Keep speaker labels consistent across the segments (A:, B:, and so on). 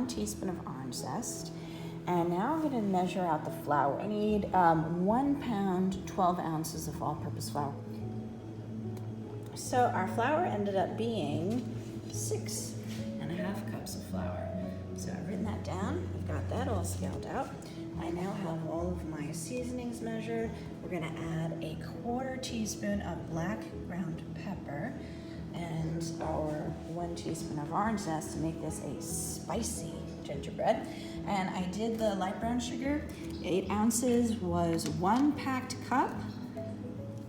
A: 1 teaspoon of orange zest. And now I'm going to measure out the flour. I need 1 pound, 12 ounces of all-purpose flour. So our flour ended up being 6.5 cups of flour. So I've written that down. I've got that all scaled out. I now have all of my seasonings measured. We're going to add a 1/4 teaspoon of black ground pepper and our 1 teaspoon of orange zest to make this a spicy gingerbread. And I did the light brown sugar. 8 ounces was 1 packed cup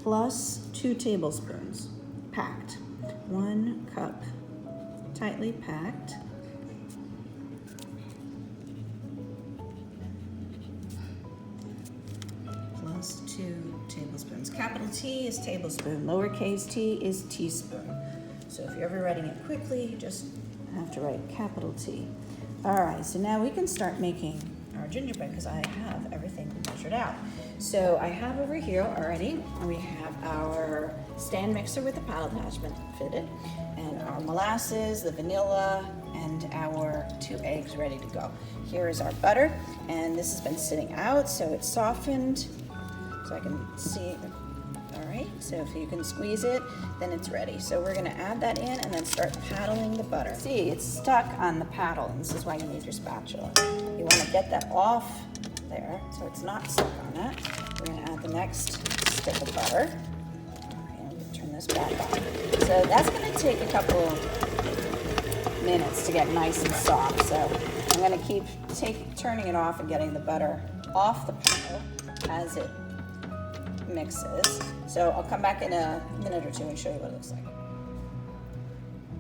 A: plus 2 tablespoons packed. 1 cup tightly packed. Plus 2 tablespoons. Capital T is tablespoon, lowercase t is teaspoon. So if you're ever writing it quickly, you just have to write capital T. All right, so now we can start making our gingerbread because I have everything measured out. So I have over here already, we have our stand mixer with the paddle attachment fitted, and our molasses, the vanilla, and our 2 eggs ready to go. Here is our butter, and this has been sitting out, so it's softened, so I can see. All right, so if you can squeeze it, then it's ready. So we're gonna add that in and then start paddling the butter. See, it's stuck on the paddle, and this is why you need your spatula. You wanna get that off there, so it's not stuck on that. We're gonna add the next stick of butter. All right, I'm gonna turn this back on. So that's gonna take a couple minutes to get nice and soft. So I'm gonna keep turning it off and getting the butter off the paddle as it mixes. So I'll come back in a minute or two and show you what it looks like.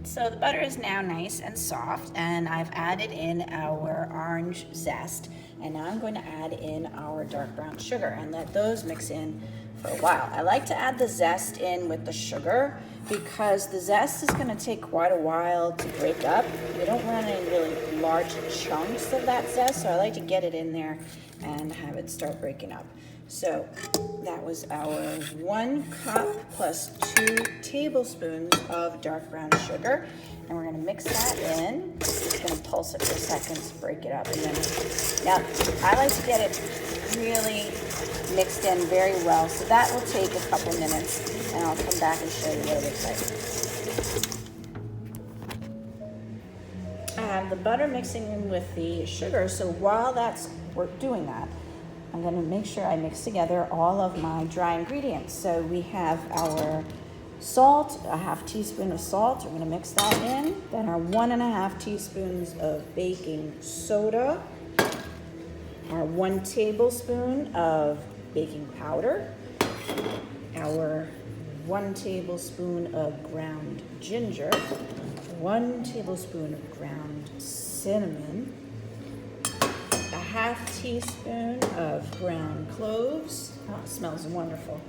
A: So the butter is now nice and soft, and I've added in our orange zest, and now I'm going to add in our dark brown sugar and let those mix in for a while. I like to add the zest in with the sugar because the zest is going to take quite a while to break up. We don't want any really large chunks of that zest, so I like to get it in there and have it start breaking up. So that was our 1 cup plus 2 tablespoons of dark brown sugar. And we're gonna mix that in. Just gonna pulse it for a second to break it up. And then, now, I like to get it really mixed in very well. So that will take a couple minutes, and I'll come back and show you what it looks like. I have the butter mixing in with the sugar, so while we're doing that, I'm going to make sure I mix together all of my dry ingredients. So we have our salt, a 1/2 teaspoon of salt. We're going to mix that in. Then our 1.5 teaspoons of baking soda. Our 1 tablespoon of baking powder. Our 1 tablespoon of ground ginger. 1 tablespoon of ground cinnamon. A 1/2 teaspoon of ground cloves. Oh, it smells wonderful.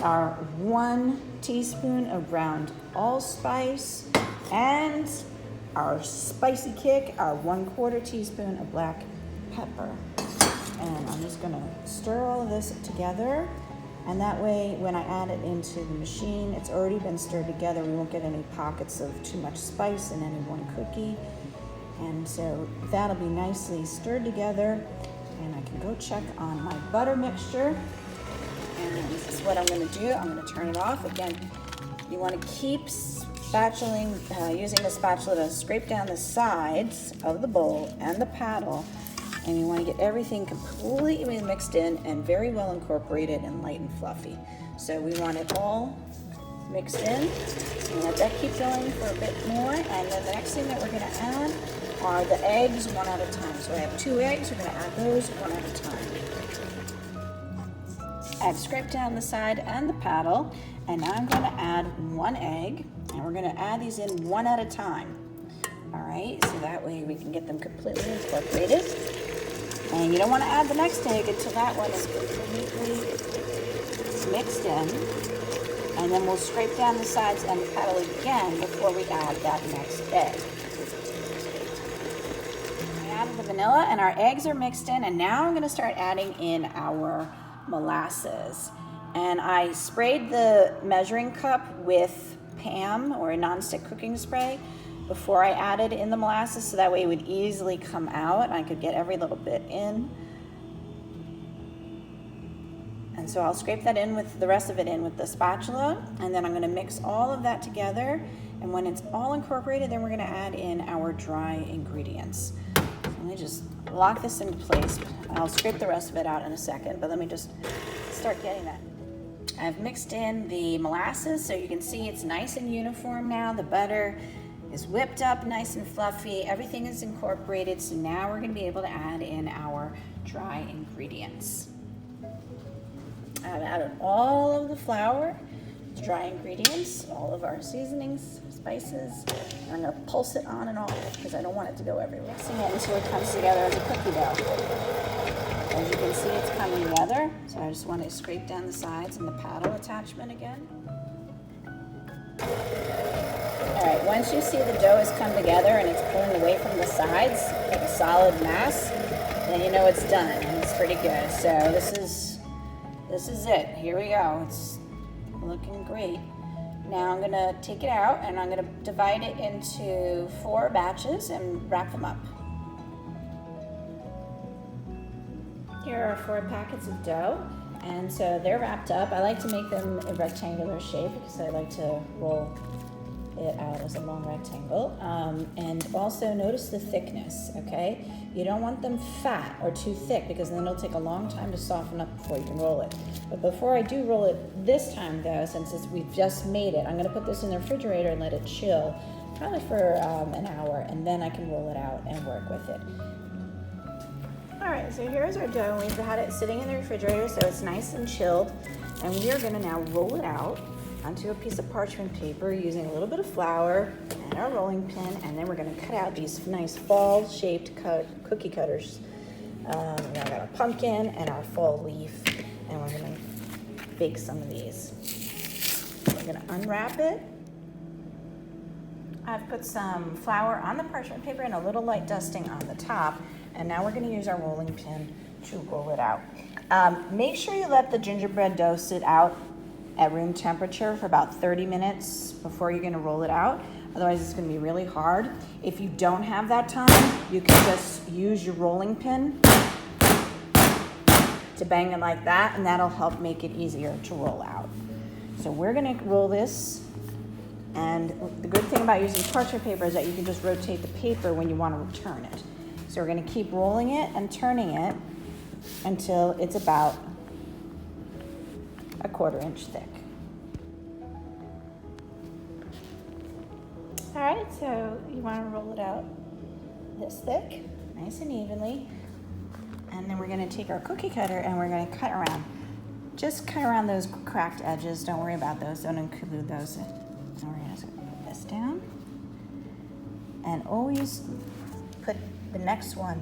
A: Our 1 teaspoon of ground allspice, and our spicy kick, our 1/4 teaspoon of black pepper. And I'm just gonna stir all of this together, and that way when I add it into the machine, it's already been stirred together. We won't get any pockets of too much spice in any one cookie. And so that'll be nicely stirred together, and I can go check on my butter mixture. And this is what I'm going to do. I'm going to turn it off. Again, you want to keep spatulaing, using the spatula to scrape down the sides of the bowl and the paddle, and you want to get everything completely mixed in and very well incorporated and light and fluffy. So we want it all mixed in, and let that keep going for a bit more. And then the next thing that we're going to add are the eggs, 1 at a time. So I have 2 eggs. We're going to add those 1 at a time. I've scraped down the side and the paddle, and now I'm going to add 1 egg, and we're going to add these in 1 at a time. All right, so that way we can get them completely incorporated. And you don't want to add the next egg until that one is completely mixed in. And then we'll scrape down the sides and the paddle again before we add that next egg. I added the vanilla and our eggs are mixed in, and now I'm going to start adding in our molasses. And I sprayed the measuring cup with Pam, or a nonstick cooking spray, before I added in the molasses, so that way it would easily come out and I could get every little bit in. And so I'll scrape that in with the rest of it in with the spatula, and then I'm gonna mix all of that together. And when it's all incorporated, then we're gonna add in our dry ingredients. So let me just lock this into place. I'll scrape the rest of it out in a second, but let me just start getting that. I've mixed in the molasses, so you can see it's nice and uniform now. The butter is whipped up nice and fluffy. Everything is incorporated, so now we're gonna be able to add in our dry ingredients. I've added all of the flour, dry ingredients, all of our seasonings, spices. And I'm gonna pulse it on and off because I don't want it to go everywhere. Mixing it until it comes together as a cookie dough. As you can see, it's coming together. So I just want to scrape down the sides and the paddle attachment again. All right, once you see the dough has come together and it's pulling away from the sides, like a solid mass, then you know it's done and it's pretty good. So this is it. Here we go. It's looking great. Now I'm gonna take it out and I'm gonna divide it into 4 batches and wrap them up. Here are 4 packets of dough, and so they're wrapped up. I like to make them a rectangular shape because I like to roll it out as a long rectangle. And also notice the thickness, okay? You don't want them fat or too thick because then it'll take a long time to soften up before you can roll it. But before I do roll it this time though, since we've just made it, I'm gonna put this in the refrigerator and let it chill, probably for an hour, and then I can roll it out and work with it. All right, so here's our dough. We've had it sitting in the refrigerator so it's nice and chilled. And we are gonna now roll it out onto a piece of parchment paper using a little bit of flour and our rolling pin, and then we're gonna cut out these nice fall-shaped cookie cutters. Now I've got our pumpkin and our fall leaf, and we're gonna bake some of these. We're gonna unwrap it. I've put some flour on the parchment paper and a little light dusting on the top, and now we're gonna use our rolling pin to roll it out. Make sure you let the gingerbread dough sit out at room temperature for about 30 minutes before you're gonna roll it out. Otherwise it's gonna be really hard. If you don't have that time, you can just use your rolling pin to bang it like that, and that'll help make it easier to roll out. So we're gonna roll this, and the good thing about using parchment paper is that you can just rotate the paper when you wanna return it. So we're gonna keep rolling it and turning it until it's about a 1/4 inch thick. All right, so you want to roll it out this thick, nice and evenly. And then we're going to take our cookie cutter and we're going to cut around. Just cut around those cracked edges. Don't worry about those. Don't include those. And we're going to put this down. And always put the next one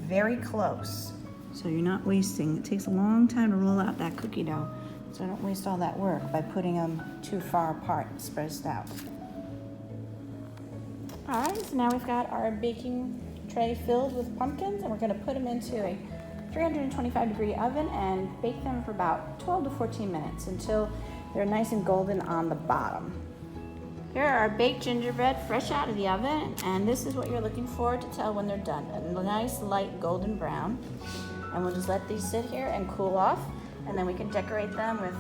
A: very close so you're not wasting. It takes a long time to roll out that cookie dough. So don't waste all that work by putting them too far apart, spaced out. All right, so now we've got our baking tray filled with pumpkins, and we're gonna put them into a 325-degree oven and bake them for about 12 to 14 minutes until they're nice and golden on the bottom. Here are our baked gingerbread fresh out of the oven, and this is what you're looking for to tell when they're done. A nice light golden brown. And we'll just let these sit here and cool off, and then we can decorate them with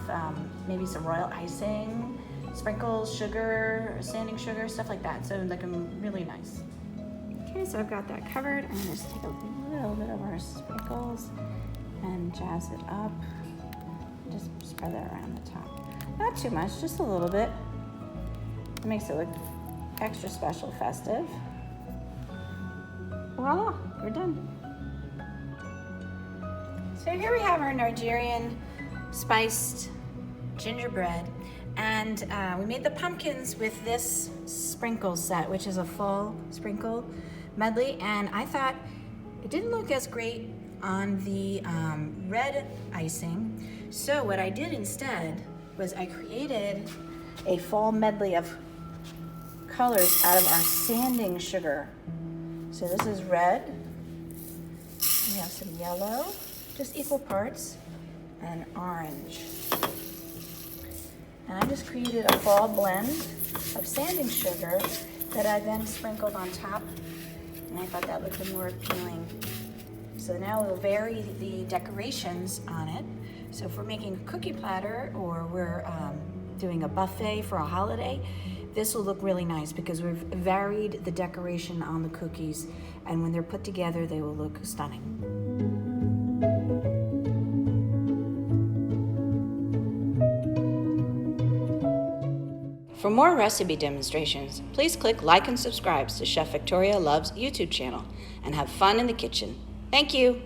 A: maybe some royal icing, sprinkles, sugar, sanding sugar, stuff like that. So like really nice. Okay, so I've got that covered. I'm gonna just take a little bit of our sprinkles and jazz it up. Just spread that around the top. Not too much, just a little bit. It makes it look extra special, festive. Voila, we're done. So here we have our Nigerian spiced gingerbread, and we made the pumpkins with this sprinkle set, which is a full sprinkle medley, and I thought it didn't look as great on the red icing. So what I did instead was I created a fall medley of colors out of our sanding sugar. So this is red, we have some yellow, just equal parts, and orange. And I just created a fall blend of sanding sugar that I then sprinkled on top, and I thought that looked more appealing. So now we'll vary the decorations on it. So if we're making a cookie platter or we're doing a buffet for a holiday, this will look really nice because we've varied the decoration on the cookies, and when they're put together, they will look stunning. For more recipe demonstrations, please click like and subscribe to Chef Victoria Loves YouTube channel and have fun in the kitchen. Thank you.